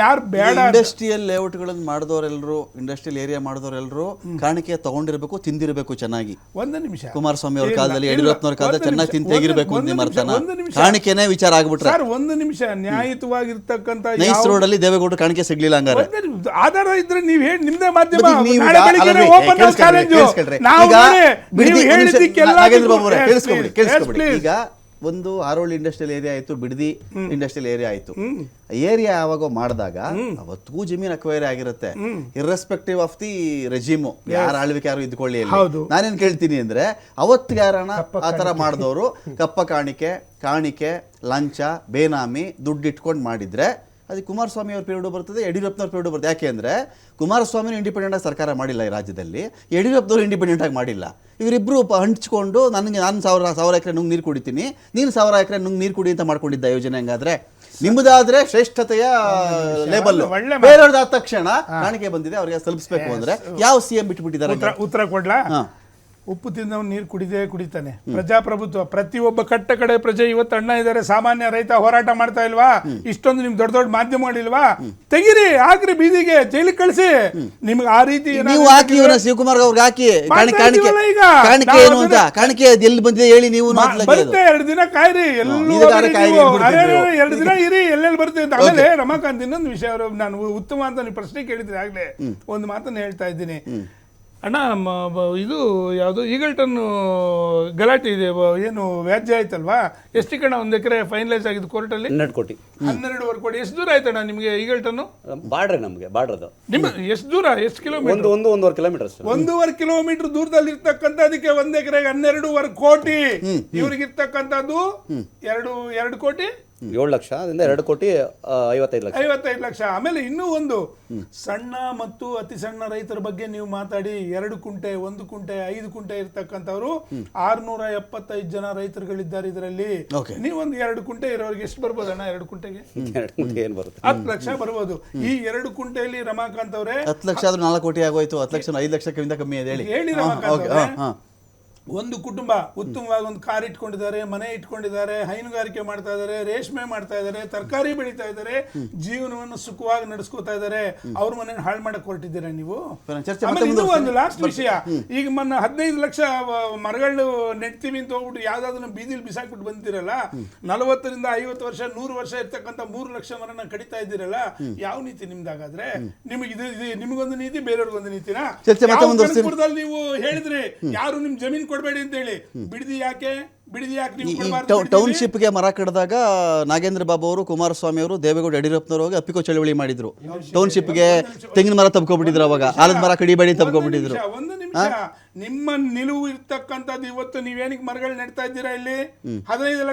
ಯಾರು ಬೇಡ. Industrial ಲೇಔಟ್ಗಳನ್ನು ಮಾಡಿದವರೆಲ್ಲರೂ, industrial area ಮಾಡಿದವರೆಲ್ಲರೂ ಕಾಣಿಕೆ ತಗೊಂಡಿರ್ಬೇಕು, ತಿಂದಿರಬೇಕು ಚೆನ್ನಾಗಿ. ಒಂದು ನಿಮಿಷ, ಕುಮಾರಸ್ವಾಮಿ ಅವ್ರ ಕಾಲದಲ್ಲಿ, ಯಡಿಯೂರಪ್ಪನವ್ರ ಕಾಲದಲ್ಲಿ ಚೆನ್ನಾಗಿ ತಿಂದು ತೆಗಿರ್ಬೇಕು ನಿಮ್ಮ ಅರ್ಥನ. ಕಾಣಿಕೆನೇ ವಿಚಾರ ಆಗ್ಬಿಟ್ರೆ ಸರ್ ಒಂದು ನಿಮಿಷ, ನ್ಯಾಯಯುತವಾಗಿರ್ತಕ್ಕಂಥ ನೈಸ್ ರೋಡ್ ಅಲ್ಲಿ ದೇವೇಗೌಡರು ಕಾಣಿಕೆ ಸಿಗ್ಲಿಲ್ಲ ಹಂಗಾರೆ. ಆಧಾರ ಇದ್ರೆ ನೀವು ಹೇಳಿ, ನಿಮ್ದೇ ಮಾಧ್ಯಮ. ಈಗ ಒಂದು ಆರೋಳಿ ಇಂಡಸ್ಟ್ರಿಯಲ್ ಏರಿಯಾ ಆಯ್ತು, ಬಿಡದಿ ಇಂಡಸ್ಟ್ರಿಯಲ್ ಏರಿಯಾ ಆಯ್ತು. ಏರಿಯಾ ಯಾವಾಗ ಮಾಡಿದಾಗ ಅವತ್ತಿಗೂ ಜಮೀನ್ ಅಕ್ವೈರ್ ಆಗಿರುತ್ತೆ, ಇರ್ರೆಸ್ಪೆಕ್ಟಿವ್ ಆಫ್ ದಿ ರೆಜಿಮು, ಯಾರ ಆಳ್ವಿಕೆ ಯಾರು ಇದ್ಕೊಳ್ಳಿ. ನಾನೇನ್ ಕೇಳ್ತೀನಿ ಅಂದ್ರೆ, ಅವತ್ತಿಗೆ ಯಾರಣ ಆತರ ಮಾಡಿದವರು ಕಪ್ಪ ಕಾಣಿಕೆ ಲಂಚ ಬೇನಾಮಿ ದುಡ್ಡು ಇಟ್ಕೊಂಡು ಮಾಡಿದ್ರೆ ಅದಕ್ಕೆ ಕುಮಾರಸ್ವಾಮಿ ಅವ್ರ ಪೀರಿಯಡ್ ಬರ್ತದೆ, ಯಡಿಯೂರಪ್ಪನವ್ರ ಪೀರಿಯಡ್ ಬರ್ತದೆ. ಯಾಕೆ ಅಂದರೆ ಕುಮಾರಸ್ವಾಮಿನೂ ಇಂಡಿಪೆಂಡೆಂಟ್ ಆಗಿ ಸರ್ಕಾರ ಮಾಡಿಲ್ಲ ಈ ರಾಜ್ಯದಲ್ಲಿ, ಯಡಿಯೂರಪ್ಪನವರು ಇಂಡಿಪೆಂಡೆಂಟ್ ಆಗಿ ಮಾಡಿಲ್ಲ. ಇವರಿಬ್ಬರು ಹಂಚ್ಕೊಂಡು ನಾನು 1000 ಎಕರೆ ನುಂಗ್ ನೀರು ಕುಡಿತೀನಿ, ನೀನು 1000 ಎಕರೆ ನುಂಗ್ ನೀರು ಕುಡಿ ಅಂತ ಮಾಡ್ಕೊಂಡಿದ್ದ ಯೋಜನೆ. ಹಂಗಾದ್ರೆ ನಿಮ್ಮದಾದ್ರೆ ಶ್ರೇಷ್ಠತೆಯ ಲೇಬಲ್, ಬೇರೆಯವ್ರದಾದ ತಕ್ಷಣ ಕಾಣಿಕೆ ಬಂದಿದೆ ಅವ್ರಿಗೆ ತಲುಪಿಸ್ಬೇಕು ಅಂದ್ರೆ ಯಾವ ಸಿಎಂ ಬಿಟ್ಬಿಟ್ಟಿದ್ದಾರೆ? ಉತ್ತರ ಕೊಡ್ಲಾ? ಉಪ್ಪು ತಿಂದವನು ನೀರು ಕುಡಿತಾನೆ. ಪ್ರಜಾಪ್ರಭುತ್ವ, ಪ್ರತಿಯೊಬ್ಬ ಕಟ್ಟ ಕಡೆ ಪ್ರಜೆ ಇವತ್ತು ಅಣ್ಣ ಇದ್ದಾರೆ, ಸಾಮಾನ್ಯ ರೈತ ಹೋರಾಟ ಮಾಡ್ತಾ ಇಲ್ವಾ? ಇಷ್ಟೊಂದು ನಿಮ್ ದೊಡ್ಡ ದೊಡ್ಡ ಮಾಧ್ಯಮಗಳಿಲ್ವಾ? ತೆಗಿರಿ, ಹಾಕ್ರಿ ಬೀದಿಗೆ, ಜೈಲಿಗೆ ಕಳಿಸಿ. ನಿಮ್ಗೆ ಆ ರೀತಿ ನೀವು ಹಾಕಿ, ಶಿವಕುಮಾರ್ ಅವ್ರಿಗೆ ಹಾಕಿ. ಕಾಣಿಕೆ ಏನು ಅಂತ, ಕಾಣಿಕೆ ಎಲ್ಲಿ ಬಂದಿದೆ ಹೇಳಿ. ನೀವು ಬರುತ್ತೆ, 2 ದಿನ ಕಾಯ್ರಿ, 2 ದಿನ ಇರಿ, ಎಲ್ಲೆಲ್ಲಿ ಬರುತ್ತೆ ಅಂತ. ಆಮೇಲೆ ರಮಾಕಾಂತ್, ಇನ್ನೊಂದು ವಿಷಯ, ಅವರು ನಾನು ಉತ್ತಮ ಅಂತ ನೀವು ಪ್ರಶ್ನೆ ಕೇಳಿದ್ರೆ ಆಗ್ಲೇ ಒಂದು ಮಾತನ್ನ ಹೇಳ್ತಾ ಇದ್ದೀನಿ. ಅಣ್ಣ, ಇದು ಯಾವುದು ಈಗಲ್ಟನ್ ಗಲಾಟೆ ಇದೆ, ಏನು ವ್ಯಾಜ್ಯ ಆಯ್ತಲ್ವಾ? ಎಷ್ಟು ಕಣ 1 ಎಕರೆ ಫೈನಲೈಸ್ ಆಗಿದ್ದು ಕೋರ್ಟಲ್ಲಿ? 12 ಕೋಟಿ. 12.5 ಕೋಟಿ. ಎಷ್ಟು ದೂರ ಆಯ್ತಣ್ಣ ನಿಮಗೆ ಈಗಲ್ಟನ್? ಬಾರ್ಡ್ರೆ, ನಮಗೆ ಬಾರ್ಡ್ರದು. ನಿಮ್ಗೆ ಎಷ್ಟು ದೂರ, ಎಷ್ಟು ಕಿಲೋಮೀಟರ್? 1.5 ಕಿಲೋಮೀಟರ್. 1.5 ಕಿಲೋಮೀಟರ್ ದೂರದಲ್ಲಿ ಇರ್ತಕ್ಕಂಥ ಅದಕ್ಕೆ 1 ಎಕರೆಗೆ 12.5 ಕೋಟಿ. ಇವ್ರಿಗಿರ್ತಕ್ಕಂಥದ್ದು 2 ಕೋಟಿ 7 ಲಕ್ಷ, ಅದರಿಂದ 2 ಕೋಟಿ 55 ಲಕ್ಷ. ಆಮೇಲೆ ಇನ್ನೂ ಒಂದು ಸಣ್ಣ ಮತ್ತು ಅತಿ ಸಣ್ಣ ರೈತರ ಬಗ್ಗೆ ನೀವು ಮಾತಾಡಿ. 2 ಕುಂಟೆ, 1 ಕುಂಟೆ, 5 ಕುಂಟೆ ಇರ್ತಕ್ಕಂಥವ್ರು 675 ಜನ ರೈತರುಗಳಿದ್ದಾರೆ ಇದರಲ್ಲಿ. ನೀವೊಂದು 2 ಕುಂಟೆ ಇರೋರಿಗೆ ಎಷ್ಟು ಬರ್ಬೋದಣ್ಣ? 2 ಕುಂಟೆಗೆ 10 ಲಕ್ಷ ಬರ್ಬೋದು. ಈ 2 ಕುಂಟೆಯಲ್ಲಿ ರಮಾಕಾಂತ್ ಅವರೇ 10 ಲಕ್ಷ ಆದ್ರೂ 4 ಕೋಟಿ ಆಗೋಯ್ತು. 10 ಲಕ್ಷ 5 ಲಕ್ಷಕ್ಕಿಂತ ಕಮ್ಮಿ ಇದೆ ಹೇಳಿ ರಮಾಕಾಂತ್ ಅವರೇ. ಒಂದು ಕುಟುಂಬ ಉತ್ತಮವಾಗಿ ಒಂದು ಕಾರ್ ಇಟ್ಕೊಂಡಿದ್ದಾರೆ, ಮನೆ ಇಟ್ಕೊಂಡಿದ್ದಾರೆ, ಹೈನುಗಾರಿಕೆ ಮಾಡ್ತಾ ಇದ್ದಾರೆ, ರೇಷ್ಮೆ ಮಾಡ್ತಾ ಇದ್ದಾರೆ, ತರಕಾರಿ ಬೆಳೀತಾ ಇದ್ದಾರೆ, ಜೀವನವನ್ನು ಸುಖವಾಗಿ ನಡೆಸ್ಕೋತಾ ಇದ್ದಾರೆ. ಅವ್ರ ಮನೆ ಹಾಳು ಮಾಡಕ್ ಹೊರಟಿದ್ದೀರಾ ನೀವು? ಆಮೇಲೆ ಒಂದು ಲಾಸ್ಟ್ ವಿಷಯ, ಈಗ ಮೊನ್ನೆ 15 ಲಕ್ಷ ಮರಗಳು ನೆಡ್ತೀವಿ ಅಂತ ಹೋಗ್ಬಿಟ್ಟು ಯಾವ್ದಾದ್ರು ಬೀದಿಲಿ ಬಿಸಾಕ್ಬಿಟ್ಟು ಬಂದಿರಲ್ಲ, 40ರಿಂದ 50 ವರ್ಷ 100 ವರ್ಷ ಇರ್ತಕ್ಕಂಥ 3 ಲಕ್ಷ ಮರನ ಕಡಿತಾ ಇದ್ದೀರಲ್ಲ, ಯಾವ ನೀತಿ ನಿಮ್ದಾಗಾದ್ರೆ? ನಿಮಗೊಂದು ನೀತಿ, ಬೇರೆಯವ್ರಿಗೊಂದು ನೀತಿನಾ? ನೀವು ಹೇಳಿದ್ರಿ ಯಾರು ನಿಮ್ ಜಮೀನ್ ಕೊಡ್ಬೇಡಿ ಅಂತ ಹೇಳಿ, ಬಿಡದಿ ಯಾಕೆ ಟೌನ್ಶಿಪ್ಗೆ ಮರ ಕಡಿದಾಗ ನಾಗೇಂದ್ರ ಬಾಬು ಅವರು, ಕುಮಾರಸ್ವಾಮಿ ಅವರು, ದೇವೇಗೌಡ ಯಡಿಯೂರಪ್ಪನವರು ಹೋಗಿ ಅಪ್ಪಿಕೋ ಚಳವಳಿ ಮಾಡಿದ್ರು. ಟೌನ್ಶಿಪ್ಗೆ ತೆಂಗಿನ ಮರ ತಬ್ಕೊಬಿಟ್ಟಿದ್ರು, ಅವಾಗ ಆಲದ ಮರ ಕಡಿಬೇಡಿ ತಬ್ಕೊಬಿಟ್ಟಿದ್ರು. ಒಂದು ನಿಮಿಷ, ನಿಮ್ಮ ನಿಲುವು ಇರ್ತಕ್ಕಂಥದ್ದು ಇವತ್ತು ನೀವೇನಿಗೆ ಮರಗಳು ನೆಡ್ತಾ ಇದ್ದೀರಾ ಇಲ್ಲಿ? 15